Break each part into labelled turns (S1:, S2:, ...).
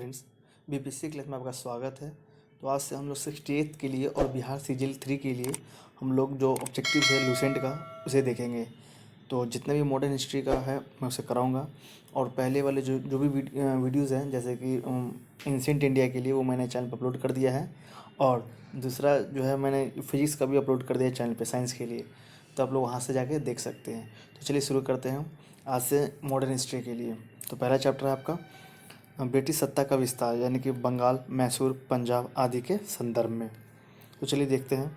S1: Friends, BPSC class में आपका स्वागत है। तो आज से हम लोग 68 के लिए और बिहार सीजीएल 3 के लिए हम लोग जो ऑब्जेक्टिव है लूसेंट का उसे देखेंगे। तो जितने भी मॉडर्न हिस्ट्री का है मैं उसे कराऊंगा। और पहले वाले जो भी वीडियोज़ हैं जैसे कि एंशिएंट इंडिया के लिए वो मैंने चैनल पर अपलोड कर दिया है। और दूसरा जो है मैंने फिजिक्स का भी अपलोड कर दिया है चैनल पर साइंस के लिए, तो आप लोग वहाँ से जाके देख सकते हैं। तो चलिए शुरू करते हैं आज से मॉडर्न हिस्ट्री के लिए। तो पहला चैप्टर है आपका ब्रिटिश सत्ता का विस्तार, यानी कि बंगाल, मैसूर, पंजाब आदि के संदर्भ में। तो चलिए देखते हैं।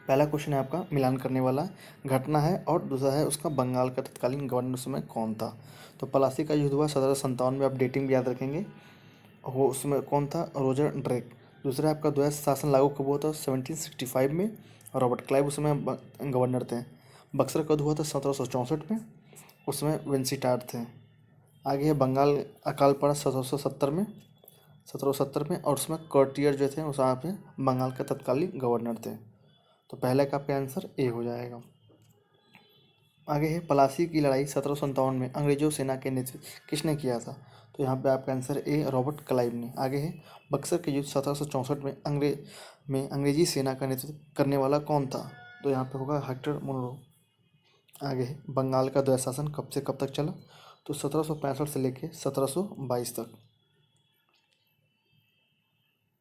S1: पहला क्वेश्चन है आपका मिलान करने वाला घटना है और दूसरा है उसका बंगाल का तत्कालीन गवर्नर उस समय कौन था। तो प्लासी का युद्ध हुआ 1757 में, आप डेटिंग भी याद रखेंगे। वो उसमें कौन था? Roger Drake. दूसरा आपका द्वैत शासन लागू कब हुआ था? 1765 में। रॉबर्ट क्लाइव उस समय गवर्नर थे। बक्सर का युद्ध हुआ था 1764 में, उसमें वेंसीटार थे। आगे है बंगाल अकाल पड़ा 1770 में और उसमें कर्टियर जो थे उस वहाँ पे बंगाल के तत्कालीन गवर्नर थे। तो पहले का आपका आंसर ए हो जाएगा। आगे है प्लासी की लड़ाई 1757 में अंग्रेजों सेना के नेतृत्व किसने किया था? तो यहाँ पे आपका आंसर ए रॉबर्ट क्लाइव ने। आगे है बक्सर के युद्ध 1764 में अंग्रेजी सेना का नेतृत्व करने वाला कौन था? तो यहाँ पे होगा हेक्टर मुनरो। आगे है बंगाल का द्वैत शासन कब से कब तक चला? तो 1765 से लेके 1722 तक।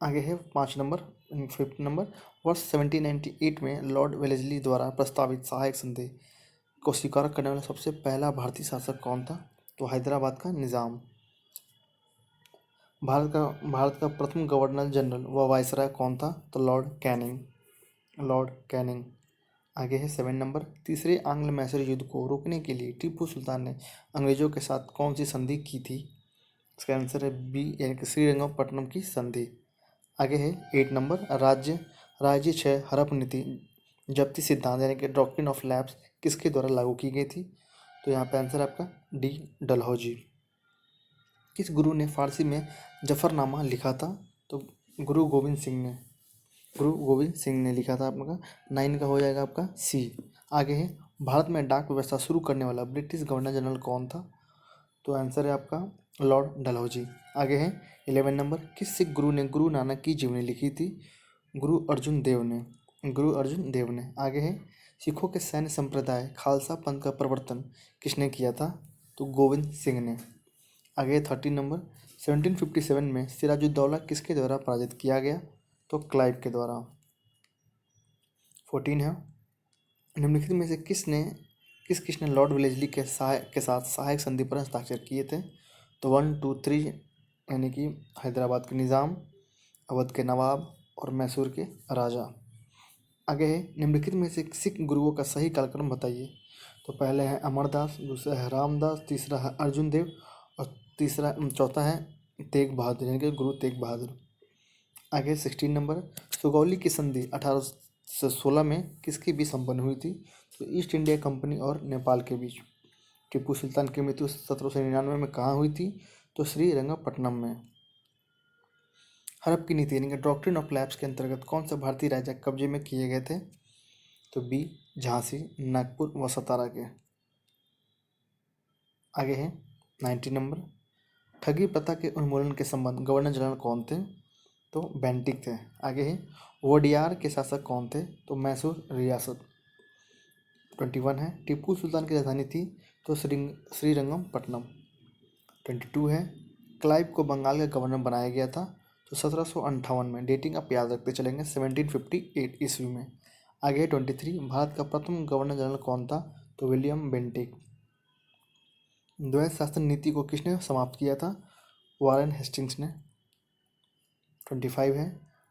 S1: आगे है 5 नंबर वर्ष 1798 में लॉर्ड वेलेस्ली द्वारा प्रस्तावित सहायक संधि को स्वीकार करने वाला सबसे पहला भारतीय शासक कौन था? तो हैदराबाद का निज़ाम। भारत का प्रथम गवर्नर जनरल व वायसराय कौन था? तो लॉर्ड कैनिंग। आगे है 7 नंबर तीसरे आंग्ल मैसूर युद्ध को रोकने के लिए टीपू सुल्तान ने अंग्रेजों के साथ कौन सी संधि की थी? इसका आंसर है बी, यानी कि श्रीरंगपट्टनम की संधि। आगे है 8 नंबर राज्य 6 हड़प नीति जब्ती सिद्धांत यानी कि डॉक्ट्रिन ऑफ लैप्स किसके द्वारा लागू की गई थी? तो यहाँ पे आंसर आपका डी, डलहौजी। किस गुरु ने फारसी में जफरनामा लिखा था? तो गुरु गोविंद सिंह ने लिखा था। आपका 9 का हो जाएगा आपका सी। आगे है भारत में डाक व्यवस्था शुरू करने वाला ब्रिटिश गवर्नर जनरल कौन था? तो आंसर है आपका लॉर्ड डलहौजी। आगे है 11 नंबर किस सिख गुरु ने गुरु नानक की जीवनी लिखी थी? गुरु अर्जुन देव ने। आगे है सिखों के सैन्य संप्रदाय खालसा पंथ का प्रवर्तन किसने किया था? तो गोविंद सिंह ने। आगे है 13 नंबर 1757 में सिराजुद्दौला किसके द्वारा पराजित किया गया? तो क्लाइव के द्वारा। 14 है निम्नलिखित में से किसने लॉर्ड वेलेस्ली के साथ सहायक संधि पर हस्ताक्षर किए थे? तो 1, 2, 3 यानी कि हैदराबाद के निज़ाम, अवध के नवाब और मैसूर के राजा। आगे है निम्नलिखित में से सिख गुरुओं का सही कालक्रम बताइए। तो पहले है अमरदास, दूसरा है रामदास, तीसरा है अर्जुन देव और चौथा है तेग बहादुर, यानी कि गुरु तेग बहादुर। आगे 16 नंबर सुगौली की संधि 1816 में किसके बीच संपन्न हुई थी? तो ईस्ट इंडिया कंपनी और नेपाल के बीच। टीपू सुल्तान की मृत्यु 1799 में कहाँ हुई थी? तो श्रीरंगपट्टनम में। हड़प की नीति यानी कि डॉक्ट्रिन ऑफ लैप्स के अंतर्गत कौन से भारतीय राजा कब्जे में किए गए थे? तो बी, झांसी, नागपुर व सतारा के। आगे है 90 नंबर ठगी प्रथा के उन्मूलन के संबंध गवर्नर जनरल कौन थे? तो बेंटिक थे। आगे है वोडियार के शासक कौन थे? तो मैसूर रियासत। 21 है टीपू सुल्तान की राजधानी थी? तो श्रीरंगपट्टनम। 22 है क्लाइव को बंगाल का गवर्नर बनाया गया था? तो 1758 में। डेटिंग आप याद रखते चलेंगे 1758 ईस्वी में। आगे 23 भारत का प्रथम गवर्नर जनरल कौन था? तो विलियम बेंटिक। द्वैत शासन नीति को किसने समाप्त किया था? वारेन हेस्टिंग्स ने। 25 है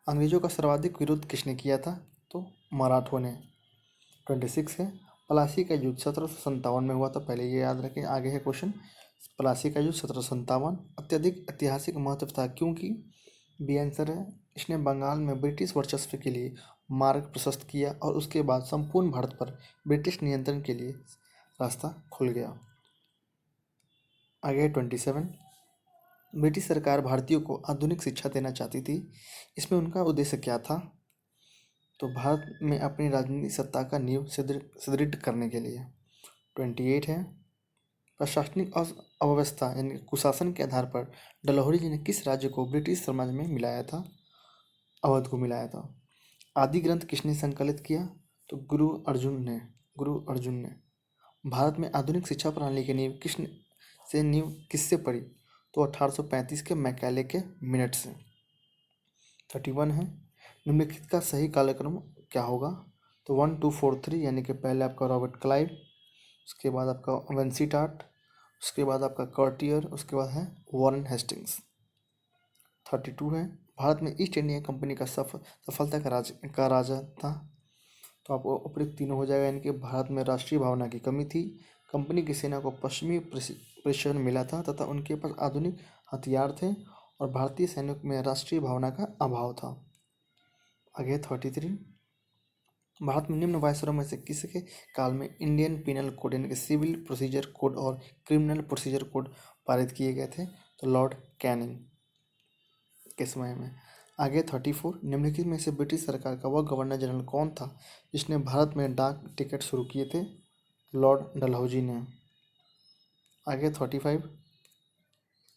S1: अंग्रेजों का सर्वाधिक विरोध किसने किया था? तो मराठों ने। 26 है प्लासी का युद्ध 1757 में हुआ था, पहले ये याद रखें। आगे है क्वेश्चन प्लासी का युद्ध 1757 अत्यधिक ऐतिहासिक महत्व था क्योंकि बी आंसर है इसने बंगाल में ब्रिटिश वर्चस्व के लिए मार्ग प्रशस्त किया और उसके बाद संपूर्ण भारत पर ब्रिटिश नियंत्रण के लिए रास्ता खुल गया। आगे 27 ब्रिटिश सरकार भारतीयों को आधुनिक शिक्षा देना चाहती थी, इसमें उनका उद्देश्य क्या था? तो भारत में अपनी राजनीतिक सत्ता का नींव सुदृढ़ करने के लिए। 28 है प्रशासनिक अव्यवस्था यानी कुशासन के आधार पर डलहौजी जी ने किस राज्य को ब्रिटिश साम्राज्य में मिलाया था? अवध को मिलाया था। आदि ग्रंथ किसने संकलित किया? तो गुरु अर्जुन ने। भारत में आधुनिक शिक्षा प्रणाली की नींव किससे पड़ी? तो 1835 के मैकाले के मिनट से। 31 है, निम्नलिखित का सही कालक्रम क्या होगा? तो 1 2 4 3 यानी कि पहले आपका रॉबर्ट क्लाइव, उसके बाद आपका वेंसीटाट, उसके बाद आपका कर्टियर, उसके बाद है वॉरेन हेस्टिंग्स। 32 है, भारत में ईस्ट इंडिया कंपनी का सफलता का राजा था? तो आपको उपयुक्त तीनों हो जाएगा, यानी कि भारत में राष्ट्रीय भावना की कमी थी, कंपनी की सेना को पश्चिमी प्रेशर मिला था तथा उनके पास आधुनिक हथियार थे और भारतीय सैनिकों में राष्ट्रीय भावना का अभाव था। आगे 33, भारत में निम्न वायसरों में से किसके काल में इंडियन पिनल कोड यानी कि सिविल प्रोसीजर कोड और क्रिमिनल प्रोसीजर कोड पारित किए गए थे? तो लॉर्ड कैनिंग के समय में। आगे 34, निम्नलिखित में से ब्रिटिश सरकार का वह गवर्नर जनरल कौन था जिसने भारत में डाक टिकट शुरू किए थे? लॉर्ड डलहौजी ने। आगे 35,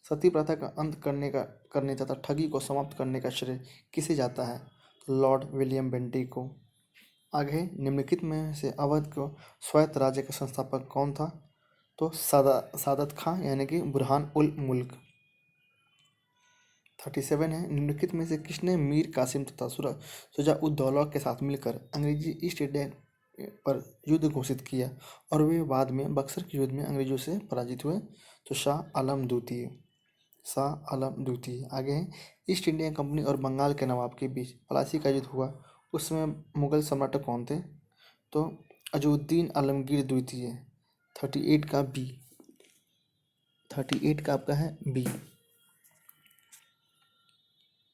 S1: सती प्रथा का अंत करने तथा ठगी को समाप्त करने का श्रेय किसे जाता है? तो लॉर्ड विलियम बेंटिक को। आगे निम्नलिखित में से अवध को स्वायत्त राज्य का संस्थापक कौन था? तो सादत खां यानी कि बुरहान उल मुल्क। 37 है, निम्नलिखित में से किसने मीर कासिम तथा शुजा उद दौला के साथ मिलकर अंग्रेजी ईस्ट इंडिया पर युद्ध घोषित किया और वे बाद में बक्सर के युद्ध में अंग्रेजों से पराजित हुए? तो शाह आलम द्वितीय। आगे है, ईस्ट इंडिया कंपनी और बंगाल के नवाब के बीच प्लासी का युद्ध हुआ, उस समय मुगल सम्राट कौन थे? तो अजउद्दीन आलमगीर द्वितीय। 38 का आपका है बी।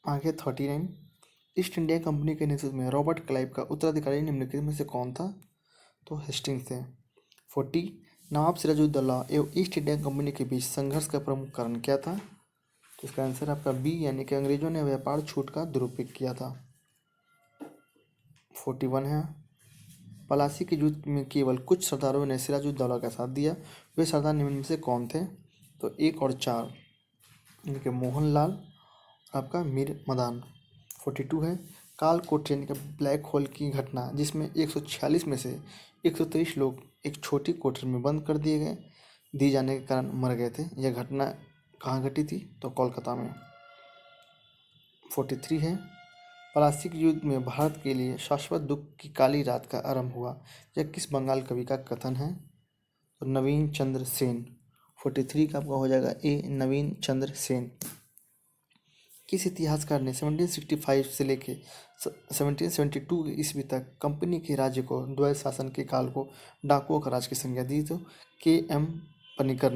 S1: आगे 39, ईस्ट इंडिया कंपनी के नेतृत्व में रॉबर्ट क्लाइव का उत्तराधिकारी निम्नलिखित में से कौन था? तो हेस्टिंग्स थे। 40, नवाब सिराजुद्दौला एवं ईस्ट इंडिया कंपनी के बीच संघर्ष का प्रमुख कारण क्या था? तो इसका आंसर आपका बी यानी कि अंग्रेजों ने व्यापार छूट का दुरुपयोग किया था। 41 है, पलासी के युद्ध में केवल कुछ सरदारों ने सिराजुद्दौला का साथ दिया, वे सरदार निम्न में से कौन थे? तो 1 और 4 यानी कि मोहनलाल, आपका मीर मदान। 42 है, काल कोठरी यानी कि ब्लैक होल की घटना जिसमें 146 में से 123 लोग एक छोटी कोठरी में बंद कर दिए जाने के कारण मर गए थे, यह घटना कहाँ घटी थी? तो कोलकाता में। 43 है, प्लासी के युद्ध में भारत के लिए शाश्वत दुख की काली रात का आरंभ हुआ, यह किस बंगाल कवि का कथन है? तो नवीन चंद्र सेन। 43 का आपका हो जाएगा ए, नवीन चंद्र सेन। किस इतिहासकार ने 1765 से लेकर 1772 ईस्वी तक कंपनी के राज्य को द्वैध शासन के काल को डाकुओं का राज की संज्ञा दी? तो के.एन. पन्नीकर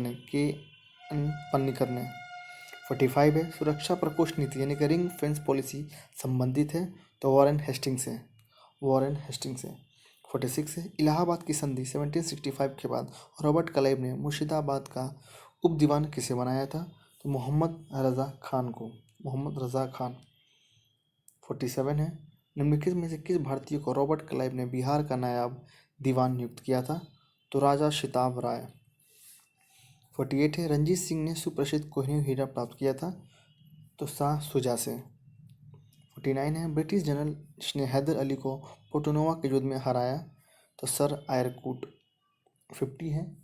S1: ने। 45 है, सुरक्षा प्रकोष्ठ नीति यानी कि रिंग फेंस पॉलिसी संबंधित है? तो वॉरेन हेस्टिंग्स है। 46 है, इलाहाबाद की संधि 1765 के बाद रॉबर्ट क्लाइव ने मुर्शिदाबाद का उपदीवान किसे बनाया था? तो मोहम्मद रज़ा खान। 47 है, निम्नलिखित में से किस भारतीय को रॉबर्ट क्लाइव ने बिहार का नायाब दीवान नियुक्त किया था? तो राजा शिताब राय। 48 है, रंजीत सिंह ने सुप्रसिद्ध कोहिनूर हीरा प्राप्त किया था? तो शाह शुजा से। 49 है, ब्रिटिश जनरल जिसने हैदर अली को पोर्टोनोवा के युद्ध में हराया? तो सर आयरकूट। 50 है,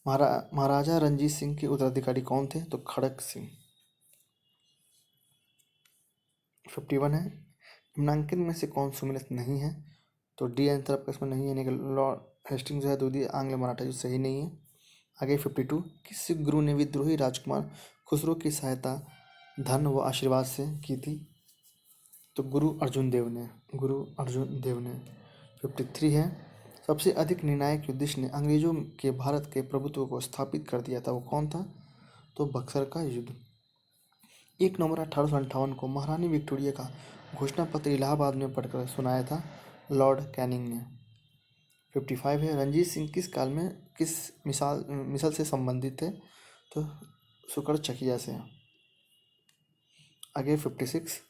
S1: महाराजा रंजीत सिंह के उत्तराधिकारी कौन थे? तो खड़क सिंह। 51 है, निम्नांकित में से कौन सुमेलित नहीं है? तो डी आंसर आपका इसमें नहीं है, यानी कि लॉर्ड हेस्टिंग्स जो है दूधी आंग्ल मराठा जो सही नहीं है। आगे 52, किस सिख गुरु ने विद्रोही राजकुमार खुसरो की सहायता धन व आशीर्वाद से की थी? तो गुरु अर्जुन देव ने। 53 है, सबसे अधिक निर्णायक युद्ध जिसने अंग्रेजों के भारत के प्रभुत्व को स्थापित कर दिया था वो कौन था? तो बक्सर का युद्ध। 1 नवंबर 1858 को महारानी विक्टोरिया का घोषणा पत्र इलाहाबाद में पढ़कर सुनाया था? लॉर्ड कैनिंग ने। 55 है, रंजीत सिंह किस काल में किस मिसल से संबंधित थे? तो शुक्र चकिया से। आगे 56,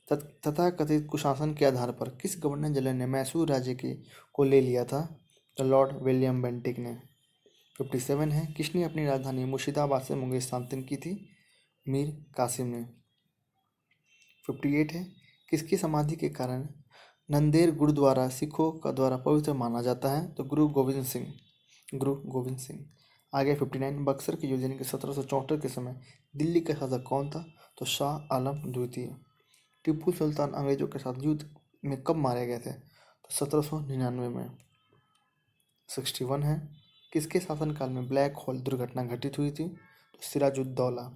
S1: तथाकथित कुशासन के आधार पर किस गवर्नर जनरल ने मैसूर राज्य को ले लिया था? तो लॉर्ड विलियम बेंटिक ने। 57 है, किसने अपनी राजधानी मुर्शिदाबाद से मुगल स्थानांतरण की थी? मीर कासिम ने। 58 है, किसकी समाधि के कारण नंदेड़ गुरुद्वारा सिखों का द्वारा पवित्र माना जाता है? तो गुरु गोविंद सिंह। गुरु गोविंद सिंह। आगे 59, बक्सर के युद्ध यानी कि 1774 के समय दिल्ली का शासक कौन था? तो शाह आलम द्वितीय। टीपू सुल्तान अंग्रेजों के साथ युद्ध में कब मारे गए थे? तो 1799 में। 61 है, किसके शासनकाल में ब्लैक होल दुर्घटना घटित हुई थी? तो सिराजुद्दौला।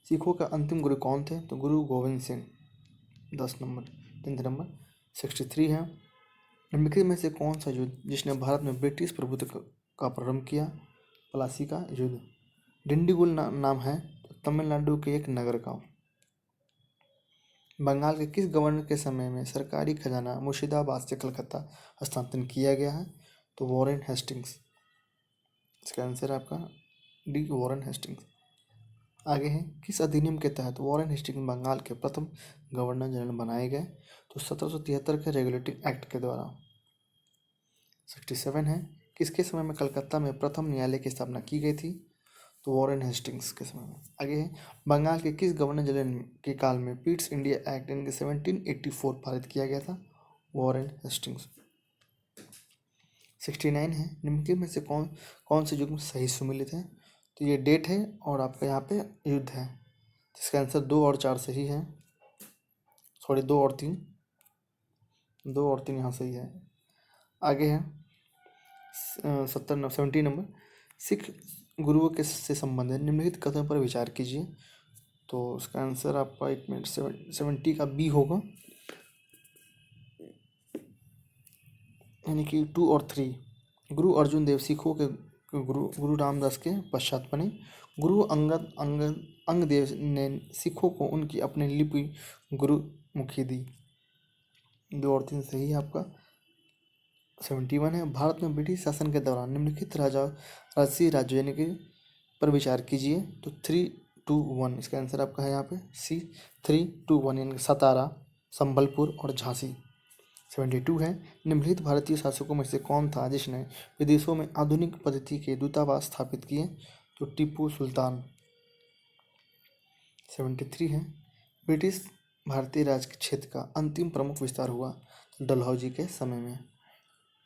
S1: सिखों का अंतिम गुरु कौन थे? तो गुरु गोविंद सिंह। 10 नंबर 10 नंबर 63 है, निम्नलिखित में से कौन सा युद्ध जिसने भारत में ब्रिटिश प्रभुत्व का प्रारंभ किया? प्लासी का युद्ध। डिंडीगुल नाम है तो तमिलनाडु के एक नगर का। बंगाल के किस गवर्नर के समय में सरकारी खजाना मुर्शिदाबाद से कलकत्ता हस्तांतरण किया गया है? तो वॉरेन हेस्टिंग्स। इसका आंसर आपका डी वॉरेन हेस्टिंग्स। आगे है, किस अधिनियम के तहत वॉरेन हेस्टिंग्स बंगाल के प्रथम गवर्नर जनरल बनाए गए? तो 1773 के रेगुलेटिंग एक्ट के द्वारा। 67 है, किसके समय में कलकत्ता में प्रथम न्यायालय की स्थापना की गई थी? तो वॉरेन हेस्टिंग्स के समय में। आगे है, बंगाल के किस गवर्नर जनरल के काल में पीट्स इंडिया एक्ट यानी कि 1784 पारित किया गया था? Warren Hastings. 69 है, निम्नलिखित में से कौन कौन से युग में सही सुमिलित है? तो ये डेट है और आपका यहाँ पे युद्ध है। इसका आंसर 2 और 4 सही है। सॉरी 2 और 3, 2 और 3 यहाँ सही है। आगे है 70 नंबर, सिख गुरुओं के से संबंधित निम्नलिखित कथन पर विचार कीजिए। तो इसका आंसर आपका 1 मिनट 70 का बी होगा, यानी कि 2 और 3। गुरु अर्जुन देव सिखों के गुरु रामदास के पश्चात बने। गुरु अंगदेव ने सिखों को उनकी अपनी लिपि गुरुमुखी दी। 2 और 3 सही है आपका। 71 है, भारत में ब्रिटिश शासन के दौरान निम्नलिखित राजसी राज्य यानी कि पर विचार कीजिए। तो 3-2-1 इसका आंसर आपका है यहाँ पे सी 3-2-1, यानी कि सतारा, संबलपुर और झांसी। 72 है, निम्नलिखित भारतीय शासकों में से कौन था जिसने विदेशों में आधुनिक पद्धति के दूतावास स्थापित किए? तो टीपू सुल्तान। 73 है, ब्रिटिश भारतीय राज के क्षेत्र का अंतिम प्रमुख विस्तार हुआ डलहौजी के समय में।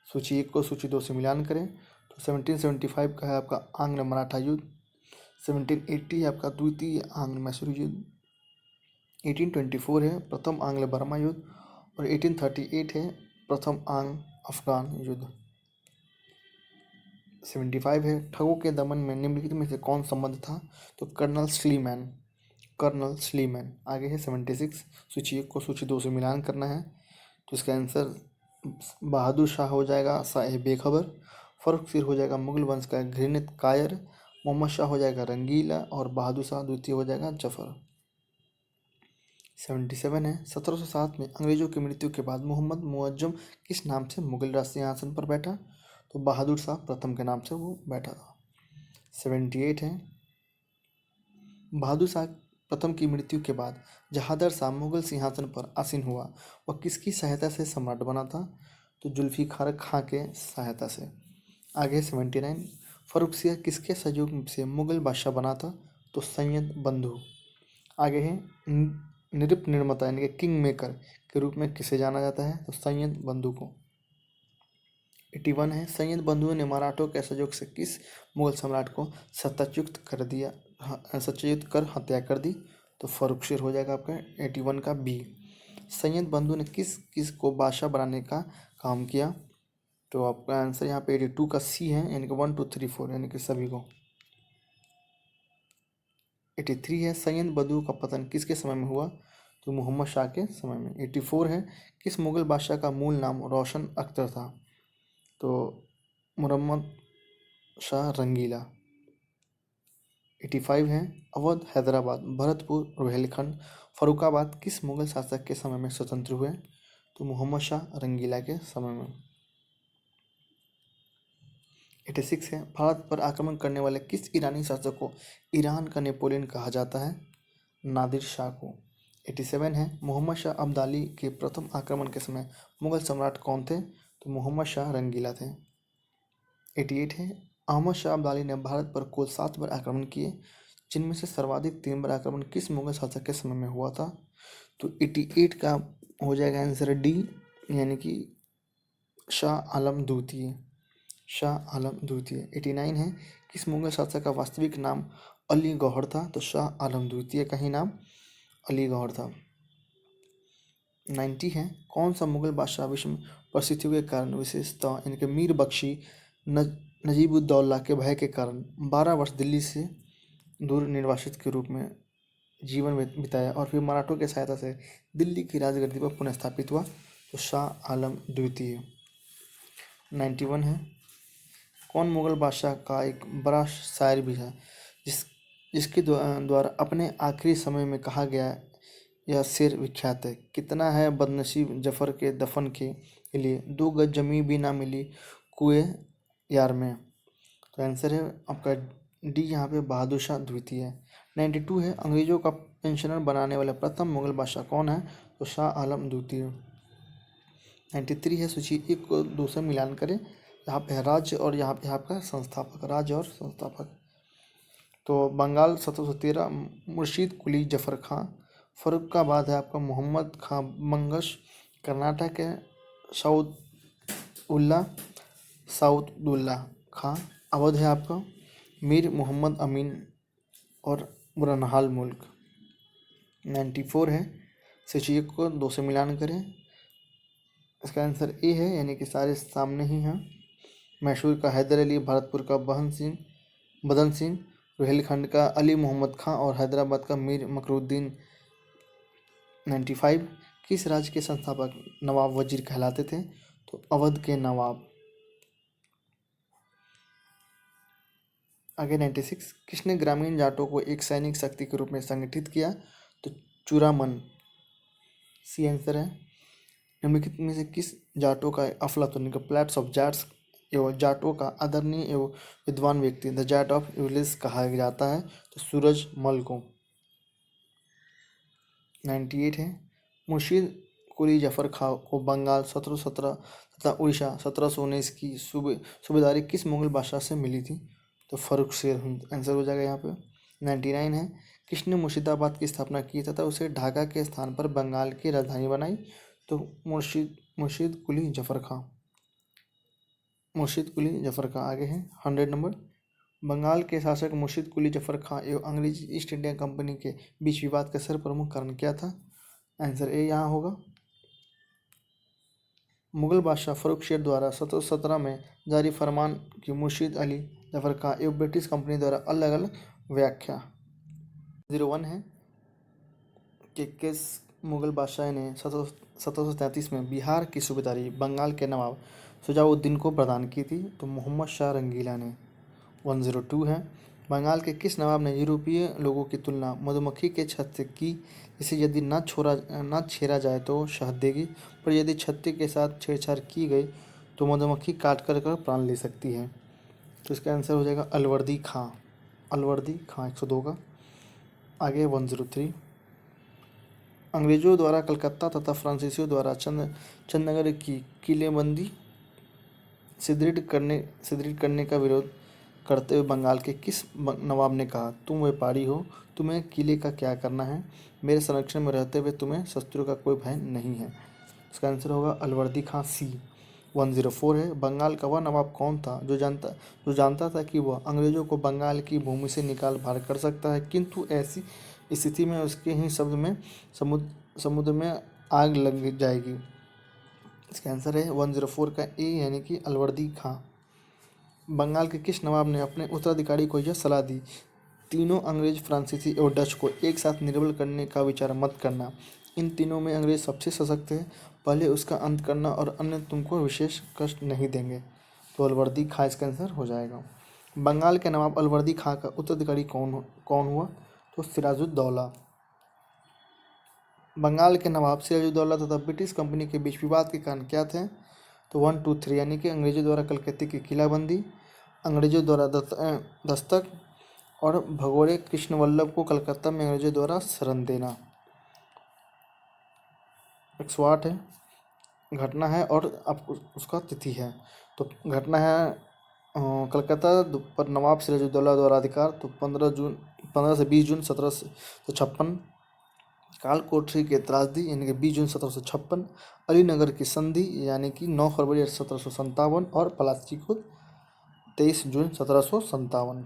S1: सूची 1 को सूची 2 से मिलान करें तो 1775 का है आपका आंग्ल मराठा युद्ध। 1780 है आपका द्वितीय आंग्ल मैसूर युद्ध। 1824 है प्रथम आंग्ल बर्मा युद्ध और 1838 है प्रथम आंग्ल अफगान युद्ध। 75 है, ठगों के दमन में निम्नलिखित में से कौन संबंध था? तो कर्नल स्लीमैन। Colonel Sleeman. आगे है 76, सूची 1 को सूची 2 से मिलान करना है तो इसका आंसर बहादुर शाह हो जाएगा शाह बेखबर, फर्रुखसिर हो जाएगा मुगल वंश का घृणित कायर, मोहम्मद शाह हो जाएगा रंगीला और बहादुर शाह द्वितीय हो जाएगा जफर। 77 है, 1707 में अंग्रेजों की मृत्यु के बाद मोहम्मद मुअज्जम किस नाम से मुगल राज सिंहासन पर बैठा? तो बहादुर शाह प्रथम के नाम से वो बैठा था। 78 है, बहादुर शाह प्रथम की मृत्यु के बाद जहादर शाह मुगल सिंहासन पर आसीन हुआ, वह किसकी सहायता से सम्राट बना था? तो जुल्फिकार खां के सहायता से। आगे 79, फर्रुखसियर किसके सहयोग से मुगल बादशाह बना था? तो सैयद बंधु। आगे है नृप निर्माता यानी कि किंग मेकर के रूप में किसे जाना जाता है? तो सैयद बंधु को। 81 है, सैयद बंधु ने मराठों के सहयोग से किस मुगल सम्राट को सत्ताच्युत कर हत्या कर दी? तो फर्रुखसिर हो जाएगा आपका 81 का बी। सैयद बंधु ने किस किस को बादशाह बनाने का काम किया? तो आपका आंसर यहाँ पे 82 का सी है, यानी कि 1 2 3 4 यानी कि सभी को। 83 है, सैयद बंधु का पतन किसके समय में हुआ? तो मोहम्मद शाह के समय में। 84 है, किस मुगल बादशाह का मूल नाम रोशन अख्तर था? तो मुहम्मद शाह रंगीला। 85 है, अवध, हैदराबाद, भरतपुर, रोहिलखंड, फर्रुखाबाद किस मुगल शासक के समय में स्वतंत्र हुए? तो मोहम्मद शाह रंगीला के समय में। 86 है, भारत पर आक्रमण करने वाले किस ईरानी शासक को ईरान का नेपोलियन कहा जाता है? नादिर शाह को। 87 है, मोहम्मद शाह अब्दाली के प्रथम आक्रमण के समय मुगल सम्राट कौन थे? तो मोहम्मद शाह रंगीला थे। 88 है, अहमद शाह अब्दाली ने भारत पर कुल 7 बार आक्रमण किए, जिनमें से सर्वाधिक 3 बार आक्रमण किस मुगल शासक के समय में हुआ था? तो 88 का हो जाएगा आंसर डी, यानी कि शाह आलम द्वितीय। शाह आलम द्वितीय। 89 है, किस मुगल शासक का वास्तविक नाम अली गौहर था? तो शाह आलम द्वितीय का ही नाम अली गौहर था। 90 है, कौन सा मुगल बादशाह विश्व में परिस्थितियों के कारण विशेषतः इनके मीर बख्शी नजीबुद्दौला के भय के कारण 12 वर्ष दिल्ली से दूर निर्वासित के रूप में जीवन बिताया और फिर मराठों की सहायता से दिल्ली की राजगद्दी पर पुनः स्थापित हुआ? तो शाह आलम द्वितीय। 91 है, कौन मुगल बादशाह का एक बड़ा शायर भी है जिसके द्वारा अपने आखिरी समय में कहा गया यह शेर विख्यात है? कितना है बदनसीब जफर के दफन के लिए 2 गज जमी भी ना मिली कुएं यार में। तो आंसर है आपका डी यहाँ पे बहादुर शाह द्वितीय है। 92 है, अंग्रेजों का पेंशनर बनाने वाला प्रथम मुगल बादशाह कौन है? तो शाह आलम द्वितीय। 93 है, सूची 1 को 2 से मिलान करें। यहाँ पे है राज्य और यहाँ पे आपका संस्थापक, राज्य और संस्थापक। तो बंगाल 1713 मुर्शीद कुली जफर खां, फर्रुखाबाद है आपका मोहम्मद खां बंगश, कर्नाटक है साउदउल्ला खां, अवध है आपका मीर मोहम्मद अमीन और बुरनहाल मुल्क। 94 है, सूची को 2 से मिलान करें। इसका आंसर ए है, यानी कि सारे सामने ही हैं। मैसूर का हैदर अली, भरतपुर का बदन सिंह, रोहिलखंड का अली मोहम्मद खां और हैदराबाद का मीर मकरुद्दीन। 95, किस राज्य के संस्थापक नवाब वजीर कहलाते थे? तो अवध के नवाब। आगे 96, किसने ग्रामीण जाटों को एक सैनिक शक्ति के रूप में संगठित किया? तो चूड़ामन सी आंसर है। निम्नलिखित में से किस जाटों का अफलातून प्लेट्स ऑफ जाट्स एवं जाटों का आदरणीय एवं विद्वान व्यक्ति द जाट ऑफ यूलिस कहा जाता है? तो सूरजमल को। 98 है, मुर्शीद कुली जफर खां को बंगाल 1717 तथा उड़ीसा 1719 की सूबेदारी किस मुगल बादशाह से मिली थी? तो फर्रुख शेर आंसर हो जाएगा यहाँ पे। 99 है, किसने मुर्शिदाबाद की स्थापना की तथा उसे ढाका के स्थान पर बंगाल की राजधानी बनाई? तो मुर्शीद कुली जफर खां। आगे है 100 नंबर। बंगाल के शासक मुर्शीद कुली जफर खां एवं अंग्रेजी ईस्ट इंडिया कंपनी के बीच विवाद का सर्वप्रमुख कारण क्या था? आंसर ए यहाँ होगा। मुगल बादशाह फर्रुख शेर द्वारा 1717 में जारी फरमान की मुर्शीद अली जफर खां एवं ब्रिटिश कंपनी द्वारा अलग अलग व्याख्या। 01 है कि किस मुगल बादशाह ने 1733 में बिहार की सूबेदारी बंगाल के नवाब शुजाउद्दीन को प्रदान की थी? तो मोहम्मद शाह रंगीला ने। 102 है, बंगाल के किस नवाब ने यूरोपीय लोगों की तुलना मधुमक्खी के छत्ते से की, जिसे यदि न छेड़ा जाए तो शहद देगी, पर यदि छत्ते के साथ छेड़छाड़ की गई तो मधुमक्खी काट कर प्राण ले सकती है? तो इसका आंसर हो जाएगा अलवर्दी खां। 102 का। आगे 103, अंग्रेजों द्वारा कलकत्ता तथा फ्रांसीसियों द्वारा चंदनगर की किलेबंदी सुदृढ़ करने का विरोध करते हुए बंगाल के किस नवाब ने कहा, तुम व्यापारी हो, तुम्हें किले का क्या करना है, मेरे संरक्षण में रहते हुए तुम्हें शस्त्रों का कोई भय नहीं है? इसका आंसर होगा अलवर्दी खां सी। 104 है, बंगाल का वह नवाब कौन था जो जानता था कि वह अंग्रेजों को बंगाल की भूमि से निकाल बाहर कर सकता है, किंतु ऐसी स्थिति में उसके ही शब्द में समुद्र में आग लग जाएगी? इसका आंसर है 104 का ए, यानी कि अलवर्दी खां। बंगाल के किस नवाब ने अपने उत्तराधिकारी को यह सलाह दी, तीनों अंग्रेज, फ्रांसीसी और डच को एक साथ निर्बल करने का विचार मत करना, इन तीनों में अंग्रेज सबसे सशक्त है, पहले उसका अंत करना और अन्य तुमको विशेष कष्ट नहीं देंगे? तो अलवर्दी खां इसका आंसर हो जाएगा। बंगाल के नवाब अलवर्दी खां का उत्तराधिकारी कौन हुआ? तो सिराजुद्दौला। बंगाल के नवाब सिराजुद्दौला तथा ब्रिटिश कंपनी के बीच विवाद के कारण क्या थे? तो 1, 2, 3, यानी कि अंग्रेजों द्वारा कलकत्ते की किलाबंदी, अंग्रेजों द्वारा दस्तक और भगोड़े कृष्णवल्लभ को कलकत्ता में अंग्रेजों द्वारा शरण देना। 108 है, घटना है और अब उसका तिथि है। तो घटना है कलकत्ता पर नवाब सिराजुद्दौला द्वारा अधिकार तो 15 से 20 जून 1756। कालकोठरी के त्रासदी यानी कि 20 जून 1756। अलीनगर की संधि यानी कि 9 फरवरी 1757 और पलाची को 23 जून 1757।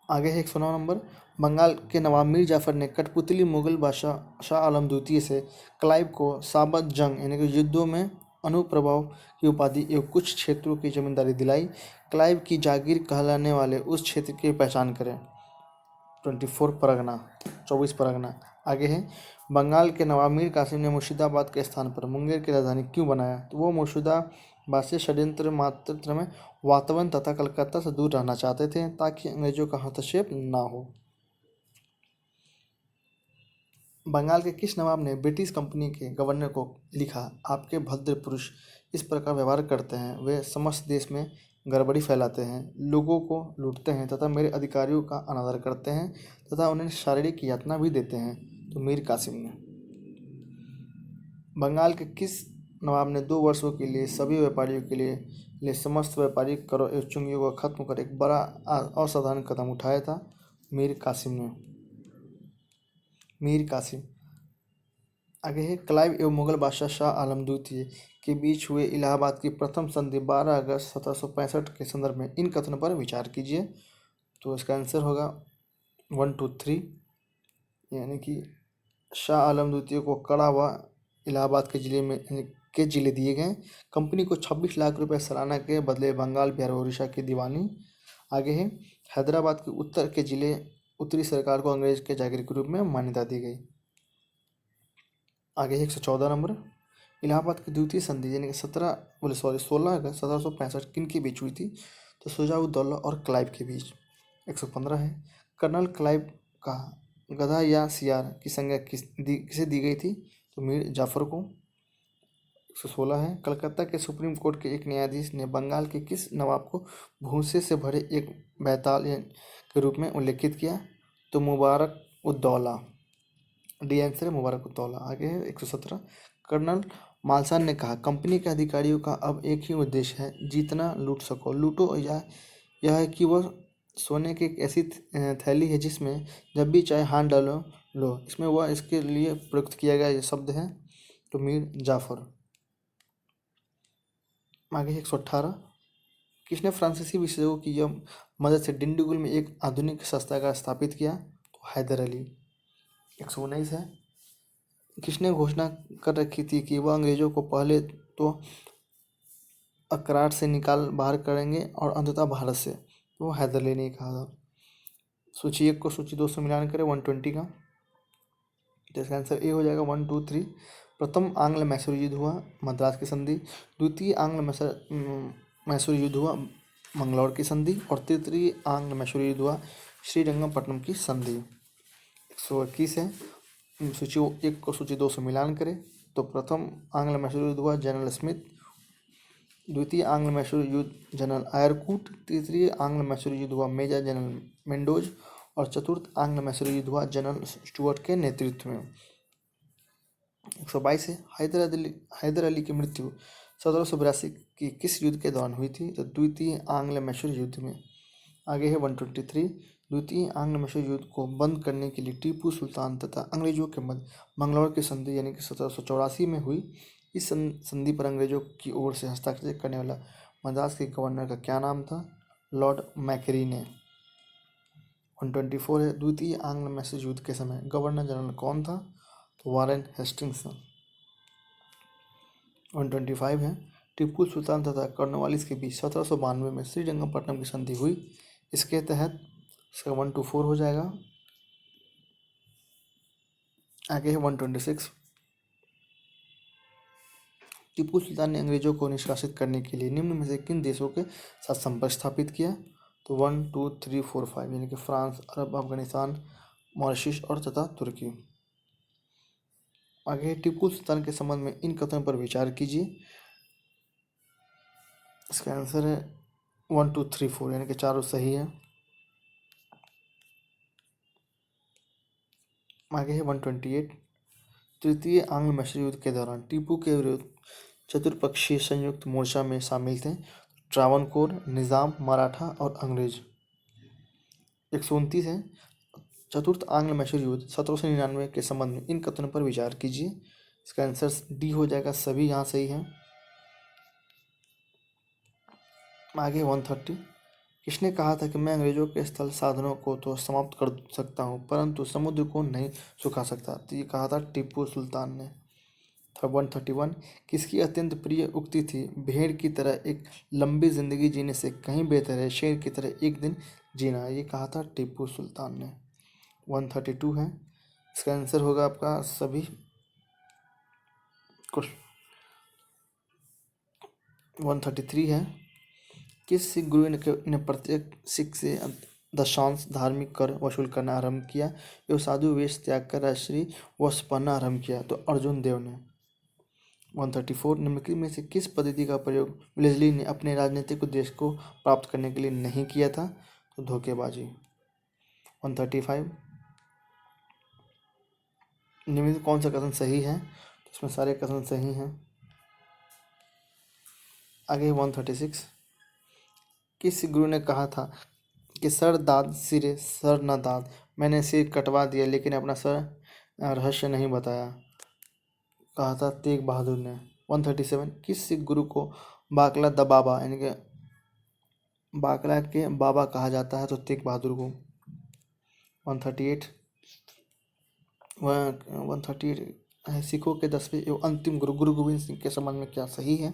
S1: आगे है 109 नंबर। बंगाल के नवाब मीर जाफर ने कठपुतली मुगल बादशाह शाह आलम द्वितीय से क्लाइव को साबत जंग यानी कि युद्धों में अनुप्रभाव की उपाधि एवं कुछ क्षेत्रों की जमींदारी दिलाई। क्लाइव की जागीर कहलाने वाले उस क्षेत्र की पहचान करें। 24 परगना। आगे है बंगाल के नवाब मीर कासिम ने मुर्शिदाबाद के स्थान पर मुंगेर की राजधानी क्यों बनाया? तो वो मुर्शिदाबाद से षड्यंत्र मात्र में वातावरण तथा कलकत्ता से दूर रहना चाहते थे ताकि अंग्रेजों का हस्तक्षेप ना हो। बंगाल के किस नवाब ने ब्रिटिश कंपनी के गवर्नर को लिखा, आपके भद्र पुरुष इस प्रकार व्यवहार करते हैं, वे समस्त देश में गड़बड़ी फैलाते हैं, लोगों को लूटते हैं तथा मेरे अधिकारियों का अनादर करते हैं तथा उन्हें शारीरिक यातना भी देते हैं? तो मीर कासिम ने। बंगाल के किस नवाब ने 2 वर्षों के लिए सभी व्यापारियों के लिए समस्त व्यापारिक करों एवं चुंगियों को खत्म कर एक बड़ा असाधारण कदम उठाया था? मीर कासिम ने। मीर कासिम। आगे है क्लाइव एवं मुगल बादशाह शाह आलम द्वितीय के बीच हुए इलाहाबाद की प्रथम संधि 12 अगस्त 1765 के संदर्भ में इन कथनों पर विचार कीजिए। तो इसका आंसर होगा 1, 2, 3 यानी कि शाह आलम द्वितीय को कड़ा हुआ इलाहाबाद के जिले दिए गए। कंपनी को 26 लाख रुपए सालाना के बदले बंगाल, बिहार और उड़ीसा की दीवानी। आगे है हैदराबाद के उत्तर के जिले उत्तरी सरकार को अंग्रेज के जागीर के रूप में मान्यता दी गई। आगे है 114 नंबर। इलाहाबाद की द्वितीय संधि यानी कि 16 अगस्त 1765 किन के बीच हुई थी? तो शुजाउद्दौला और क्लाइव के बीच। 115 है कर्नल क्लाइव का गधा या सियार की संज्ञा किसे दी गई थी? तो मीर जाफर को। 116 है कलकत्ता के सुप्रीम कोर्ट के एक न्यायाधीश ने बंगाल के किस नवाब को भूसे से भरे एक बैताल के रूप में उल्लेखित किया? तो मुबारक उद्दौला। डी आंसर है मुबारक उद्दौला। आगे है 117। कर्नल मालसान ने कहा, कंपनी के अधिकारियों का अब एक ही उद्देश्य है, जितना लूट सको लूटो। यह है कि वह सोने की एक ऐसी थैली है जिसमें जब भी चाहे हाथ डालो लो। इसमें वह इसके लिए प्रयुक्त किया गया ये शब्द है। तो मीर जाफर। आगे 118। किसने फ्रांसीसी विशेषज्ञों की यह मदद से डिंडीगुल में एक आधुनिक शस्त्रागार स्थापित किया? तो हैदर अली। 119 है किसने घोषणा कर रखी थी कि वह अंग्रेजों को पहले तो अकरार से निकाल बाहर करेंगे और अंततः भारत से? तो हैदर अली ने कहा था। सूची 1 को सूची 2 से मिलान करें 120 का। तो इसका आंसर ए हो जाएगा 1, 2, 3। प्रथम आंग्ल मैसूर युद्ध हुआ मद्रास की संधि। द्वितीय आंग्ल मैसूर युद्ध हुआ मंगलौर की संधि। और तृतीय आंग्ल मैसूर युद्ध हुआ श्रीरंगपट्टनम की संधि। 121 है सूची 1 को सूची 2 से मिलान करें तो प्रथम आंग्ल मैसूर युद्ध हुआ जनरल स्मिथ। द्वितीय आंग्ल मैसूर युद्ध जनरल आयरकूट। तृतीय आंग्ल मैसूर युद्ध हुआ मेजर जनरल मेंडोज। और चतुर्थ आंग्ल मैसूर युद्ध हुआ जनरल स्टुअर्ट के नेतृत्व में। 122 है हैदर अली की मृत्यु 1782 की किस युद्ध के दौरान हुई थी? तो द्वितीय आंग्ल मैसूर युद्ध में। आगे है 123। द्वितीय आंग्ल मैसूर युद्ध को बंद करने के लिए टीपू सुल्तान तथा अंग्रेजों के मध्य मंगलौर की संधि यानी कि 1784 में हुई। इस संधि पर अंग्रेजों की ओर से हस्ताक्षर करने वाला मद्रास के गवर्नर का क्या नाम था? लॉर्ड मैकरीने। 124 है द्वितीय आंग्ल मैसूर युद्ध के समय गवर्नर जनरल कौन था? तो वारेन हेस्टिंग्स। 125 है टीपू सुल्तान तथा कॉर्नवालिस के बीच 1792 में श्रीरंगपट्टनम की संधि हुई। इसके तहत इसका 1 to 4 हो जाएगा। आगे है 126। टीपू सुल्तान ने अंग्रेजों को निष्कासित करने के लिए निम्न में से किन देशों के साथ संपर्क स्थापित किया? तो 1, 2, 3, 4, 5 यानी कि फ्रांस, अरब, अफगानिस्तान, मॉरिशस और तथा तुर्की। आगे टीपू सुल्तान के संबंध में इन कथनों पर विचार कीजिए। इसका आंसर है 1, 2, 3, 4 यानी कि चारों सही है। आगे है 128। तृतीय आंग्ल मैसूर युद्ध के दौरान टीपू के विरुद्ध चतुर्पक्षीय संयुक्त मोर्चा में शामिल थे। ट्रावनकोर, निज़ाम, मराठा और अंग्रेज। 129 है, चतुर्थ आंग्ल मैसूर युद्ध 1799 के संबंध में इन कथनों पर विचार कीजिए। इसका आंसर डी हो जाएगा, सभी यहाँ सही है। आगे 130, किसने कहा था कि मैं अंग्रेजों के स्थल साधनों को तो समाप्त कर सकता हूँ परंतु समुद्र को नहीं सुखा सकता? तो ये कहा था टीपू सुल्तान ने। 131, किसकी अत्यंत प्रिय उक्ति थी, भेड़ की तरह एक लंबी जिंदगी जीने से कहीं बेहतर है शेर की तरह एक दिन जीना? ये कहा था टीपू सुल्तान ने। 132 है, इसका आंसर होगा आपका सभी कुछ। 133 है, किस सिख गुरु ने प्रत्येक सिख से दशांश धार्मिक कर वसूल करना आरंभ किया एवं साधु वेश त्याग कर राजश्री वस्त्र पहनना आरंभ किया? तो अर्जुन देव ने। 134, निम्नलिखित में से किस पद्धति का प्रयोग वेलेस्ली ने अपने राजनीतिक उद्देश्य को प्राप्त करने के लिए नहीं किया था? तो धोखेबाजी। 135, निम्नलिखित कौन सा कथन सही है? तो इसमें सारे कथन सही हैं। आगे 136, किस गुरु ने कहा था कि सर दाद सिरे सर न दाद, मैंने सिर कटवा दिया लेकिन अपना सर रहस्य नहीं बताया? कहा था तेग बहादुर ने। 137, किस सिख गुरु को बाकला द बाबा यानी कि बाकला के बाबा कहा जाता है? तो तेग बहादुर को। 138 है, सिखों के 10वें एवं अंतिम गुरु गुरु गोविंद सिंह के संबंध में क्या सही है?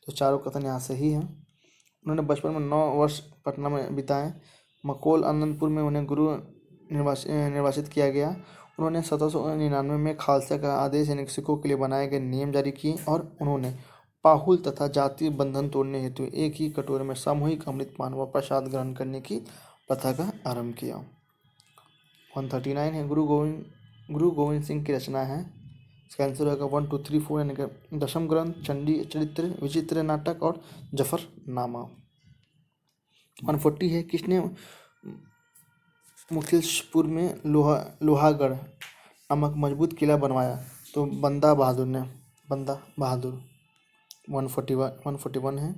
S1: तो चारों कथन यहाँ सही है। उन्होंने बचपन में 9 वर्ष पटना में बिताए। मकोल आनंदपुर में उन्हें गुरु निर्वाचित किया गया। उन्होंने 1799 में खालसा का आदेश यानी सिखों के लिए बनाए गए नियम जारी किए और उन्होंने पाहुल तथा जातीय बंधन तोड़ने हेतु एक ही कटोरे में सामूहिक अमृत पान व प्रसाद ग्रहण करने की प्रथा का आरंभ किया। 139 है, गुरु गोविंद सिंह की रचना है। इसका आंसर होगा 1 2 3 4 यानी कि दशम ग्रंथ, चंडी चरित्र, विचित्र नाटक और जफरनामा। 140 है, किसने मुखलिसपुर में लोहागढ़ नामक मजबूत किला बनवाया? तो बंदा बहादुर ने। बंदा बहादुर। 141 है,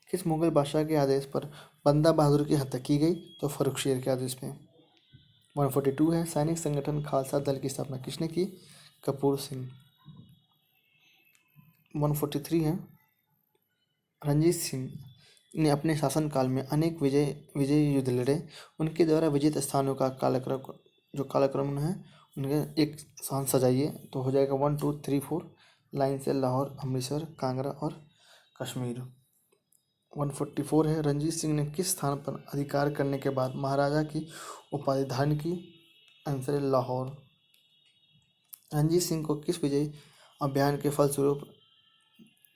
S1: किस मुगल बादशाह के आदेश पर बंदा बहादुर की हत्या की गई? तो फर्रुखशेर के आदेश पे। 142 है, सैनिक संगठन खालसा दल की स्थापना किसने की? कपूर सिंह। 143 है, रणजीत सिंह ने अपने शासनकाल में अनेक विजय युद्ध लड़े। उनके द्वारा विजित स्थानों का कालक्रम है उनके एक स्थान सजाइए। तो हो जाएगा 1 2 3 4 लाइन से लाहौर, अमृतसर, कांगड़ा और कश्मीर। 144 है, रणजीत सिंह ने किस स्थान पर अधिकार करने के बाद महाराजा की उपाधि धारण की? आंसर है लाहौर। रणजीत सिंह को किस विजय अभियान के फलस्वरूप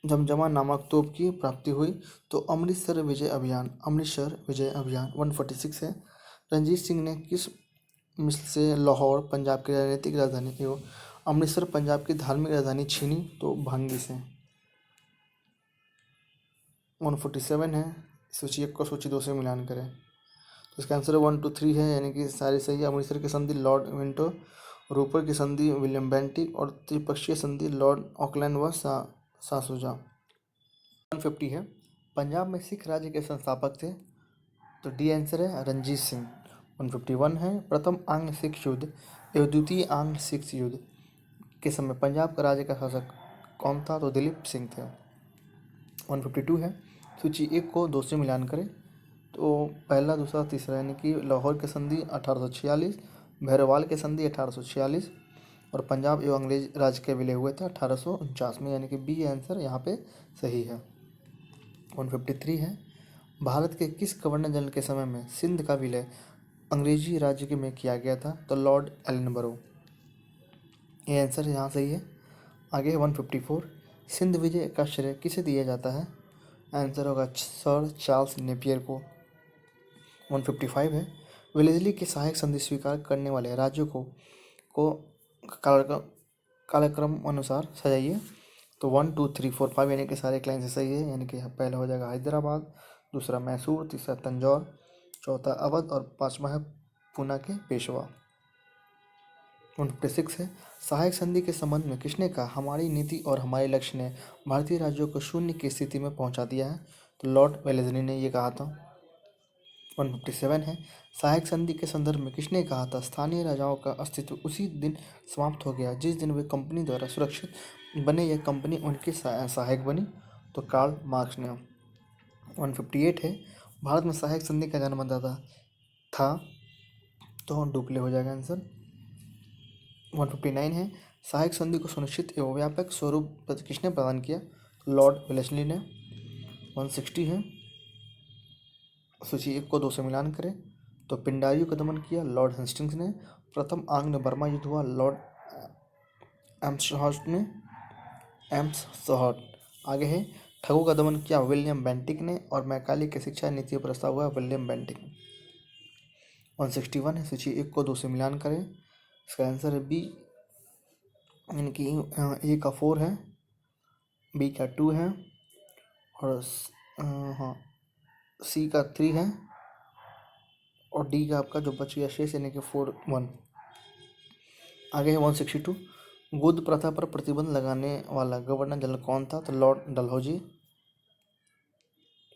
S1: जमजमा नामक तोप की प्राप्ति हुई? तो अमृतसर विजय अभियान। 146 है, रणजीत सिंह ने किस मिस्र से लाहौर पंजाब की राजनीतिक राजधानी एवं अमृतसर पंजाब की धार्मिक राजधानी छीनी? तो भांगी से। 147 है, सूची 1 को सूची 2 से मिलान करें। तो इसका आंसर 1 2 3 है यानी कि सारे सही है। अमृतसर की संधि लॉर्ड विंटो, रूपर की संधि विलियम बेंटिक और त्रिपक्षीय संधि लॉर्ड ऑकलैंड व सासुजा। 150 है, पंजाब में सिख राज्य के संस्थापक थे? तो डी आंसर है रणजीत सिंह। 151 है, प्रथम आंग्ल सिख युद्ध एवं द्वितीय आंग्ल सिख युद्ध के समय पंजाब का राज्य का शासक कौन था? तो दिलीप सिंह थे। 152 है, सूची 1 को 2 से मिलान करें। तो पहला, दूसरा, तीसरा यानी कि लाहौर की संधि 1846, भैरवाल की संधि 1846 और पंजाब एवं अंग्रेज राज्य के विलय हुए थे 1849 में, यानी कि बी आंसर यहाँ पे सही है। 153 है, भारत के किस गवर्नर जनरल के समय में सिंध का विलय अंग्रेजी राज्य में किया गया था? तो लॉर्ड एलनबरो। ये आंसर यहाँ सही है। आगे 154, सिंध विजय का श्रेय किसे दिया जाता है? आंसर होगा सर चार्ल्स नेपियर को। 155 है, वेलेस्ली की सहायक संधि स्वीकार करने वाले राज्यों को कालक्रम अनुसार सजाइए। तो 1 2 3 4 5 यानी कि सारे क्लाइन से सही है, यानी कि पहला हो जाएगा हैदराबाद, दूसरा मैसूर, तीसरा तंजौर, चौथा अवध और पांचवा है पूना के पेशवा। 156 है, सहायक संधि के संबंध में किसने कहा, हमारी नीति और हमारे लक्ष्य ने भारतीय राज्यों को शून्य की स्थिति में पहुंचा दिया है? तो लॉर्ड वेलेस्ली ने ये कहा था। 157 है, सहायक संधि के संदर्भ में किसने कहा था, स्थानीय राजाओं का अस्तित्व उसी दिन समाप्त हो गया जिस दिन वे कंपनी द्वारा सुरक्षित बने या कंपनी उनकी सहायक बनी? तो कार्ल मार्क्स ने। 158 है, भारत में सहायक संधि का जन्मदाता था? तो डुप्ले हो जाएगा आंसर। 159 है, सहायक संधि को सुनिश्चित एवं व्यापक स्वरूप किसने प्रदान किया? लॉर्ड वेलेस्ली ने। 160 है, सूची 1 को 2 से मिलान करें तो पिंडारियों का दमन किया लॉर्ड हेस्टिंग्स ने। प्रथम आंग्ल बर्मा युद्ध हुआ लॉर्ड एम्सहर्स्ट ने। आगे है, ठगों का दमन किया विलियम बेंटिक ने और मैकाले की शिक्षा नीति का प्रस्ताव हुआ विलियम बेंटिक। 161 है, सूची 1 को 2 से मिलान करें, इसका आंसर है बी, यानी कि ए का 4 है, बी का 2 है और हाँ सी का 3 है और डी का आपका जो बच गया शेष यानी कि 4 1। आगे है 162, गोद प्रथा पर प्रतिबंध लगाने वाला गवर्नर जनरल कौन था? तो लॉर्ड डलहौजी।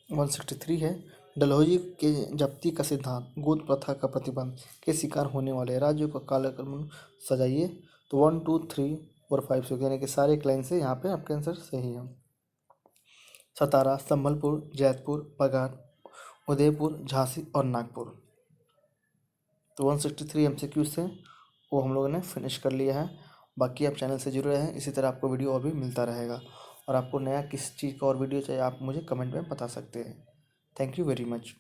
S1: 163 है, डलहौजी के जब्ती का सिद्धांत गोद प्रथा का प्रतिबंध के शिकार होने वाले राज्यों का कालक्रम सजाइए। तो 1 2 3 4 5 6 यानी कि सारे एक लाइन से यहाँ पे आपका आंसर सही है। सतारा, संबलपुर, जैतपुर, बघार, उदयपुर, झांसी और नागपुर। तो 163 MCQ से वो हम लोगों ने फिनिश कर लिया है। बाकी आप चैनल से जुड़े रहें, इसी तरह आपको वीडियो और भी मिलता रहेगा। और आपको नया किस चीज़ का और वीडियो चाहिए आप मुझे कमेंट में बता सकते हैं। Thank you very much.